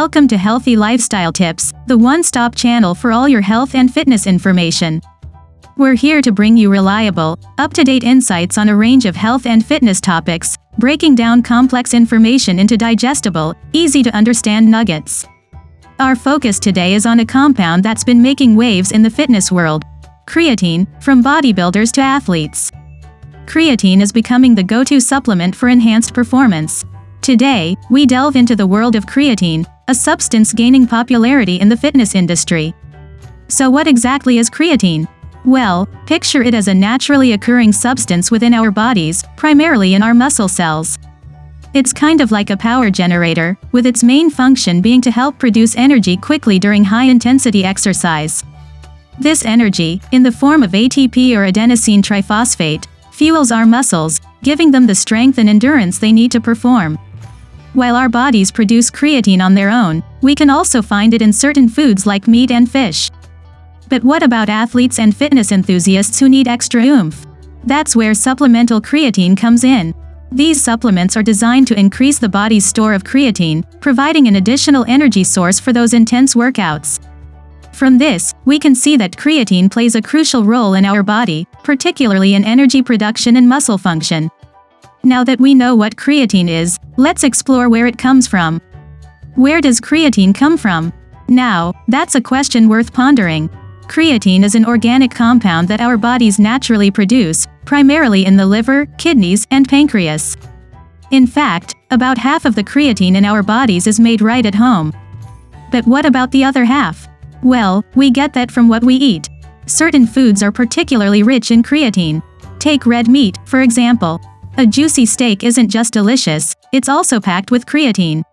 Welcome to Healthy Lifestyle Tips, the one-stop channel for all your health and fitness information. We're here to bring you reliable, up-to-date insights on a range of health and fitness topics, breaking down complex information into digestible, easy-to-understand nuggets. Our focus today is on a compound that's been making waves in the fitness world: creatine, from bodybuilders to athletes. Creatine is becoming the go-to supplement for enhanced performance. Today, we delve into the world of creatine, a substance gaining popularity in the fitness industry. So what exactly is creatine? Well, picture it as a naturally occurring substance within our bodies, primarily in our muscle cells. It's kind of like a power generator, with its main function being to help produce energy quickly during high-intensity exercise. This energy, in the form of ATP or adenosine triphosphate, fuels our muscles, giving them the strength and endurance they need to perform. While our bodies produce creatine on their own, we can also find it in certain foods like meat and fish. But what about athletes and fitness enthusiasts who need extra oomph? That's where supplemental creatine comes in. These supplements are designed to increase the body's store of creatine, providing an additional energy source for those intense workouts. From this, we can see that creatine plays a crucial role in our body, particularly in energy production and muscle function. Now that we know what creatine is, let's explore where it comes from. Where does creatine come from? Now, that's a question worth pondering. Creatine is an organic compound that our bodies naturally produce, primarily in the liver, kidneys, and pancreas. In fact, about half of the creatine in our bodies is made right at home. But what about the other half? Well, we get that from what we eat. Certain foods are particularly rich in creatine. Take red meat, for example. A juicy steak isn't just delicious, it's also packed with creatine.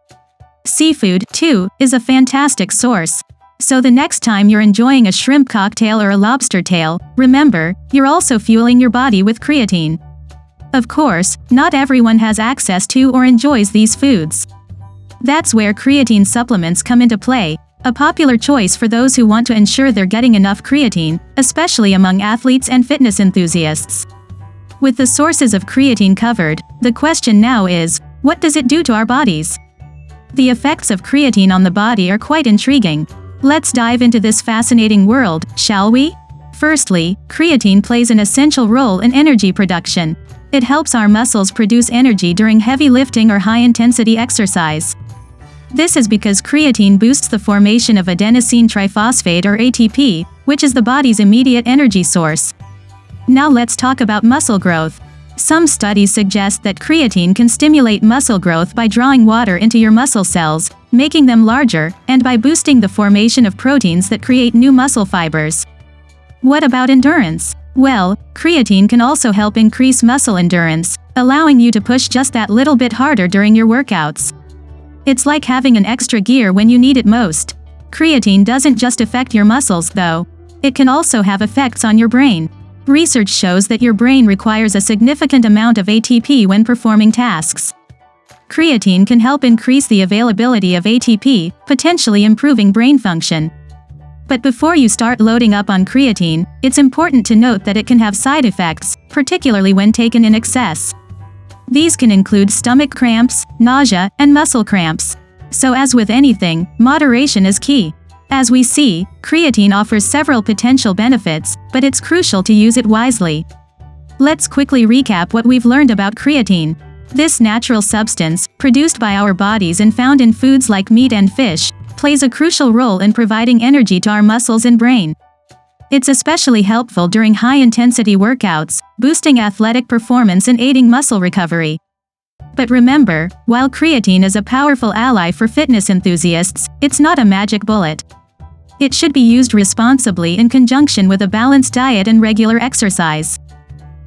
Seafood, too, is a fantastic source. So the next time you're enjoying a shrimp cocktail or a lobster tail, remember, you're also fueling your body with creatine. Of course, not everyone has access to or enjoys these foods. That's where creatine supplements come into play, a popular choice for those who want to ensure they're getting enough creatine, especially among athletes and fitness enthusiasts. With the sources of creatine covered, the question now is, what does it do to our bodies? The effects of creatine on the body are quite intriguing. Let's dive into this fascinating world, shall we? Firstly, creatine plays an essential role in energy production. It helps our muscles produce energy during heavy lifting or high-intensity exercise. This is because creatine boosts the formation of adenosine triphosphate or ATP, which is the body's immediate energy source. Now let's talk about muscle growth. Some studies suggest that creatine can stimulate muscle growth by drawing water into your muscle cells, making them larger, and by boosting the formation of proteins that create new muscle fibers. What about endurance? Well, creatine can also help increase muscle endurance, allowing you to push just that little bit harder during your workouts. It's like having an extra gear when you need it most. Creatine doesn't just affect your muscles, though. It can also have effects on your brain. Research shows that your brain requires a significant amount of ATP when performing tasks. Creatine can help increase the availability of ATP, potentially improving brain function. But before you start loading up on creatine, it's important to note that it can have side effects, particularly when taken in excess. These can include stomach cramps, nausea, and muscle cramps. So as with anything, moderation is key. As we see, creatine offers several potential benefits, but it's crucial to use it wisely. Let's quickly recap what we've learned about creatine. This natural substance, produced by our bodies and found in foods like meat and fish, plays a crucial role in providing energy to our muscles and brain. It's especially helpful during high-intensity workouts, boosting athletic performance and aiding muscle recovery. But remember, while creatine is a powerful ally for fitness enthusiasts, it's not a magic bullet. It should be used responsibly in conjunction with a balanced diet and regular exercise.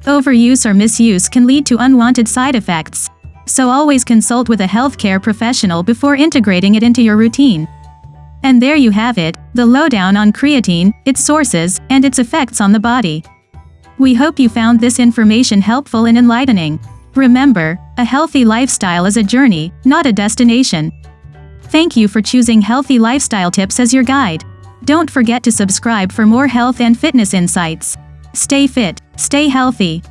Overuse or misuse can lead to unwanted side effects. So always consult with a healthcare professional before integrating it into your routine. And there you have it, the lowdown on creatine, its sources, and its effects on the body. We hope you found this information helpful and enlightening. Remember, a healthy lifestyle is a journey, not a destination. Thank you for choosing Healthy Lifestyle Tips as your guide. Don't forget to subscribe for more health and fitness insights. Stay fit, stay healthy.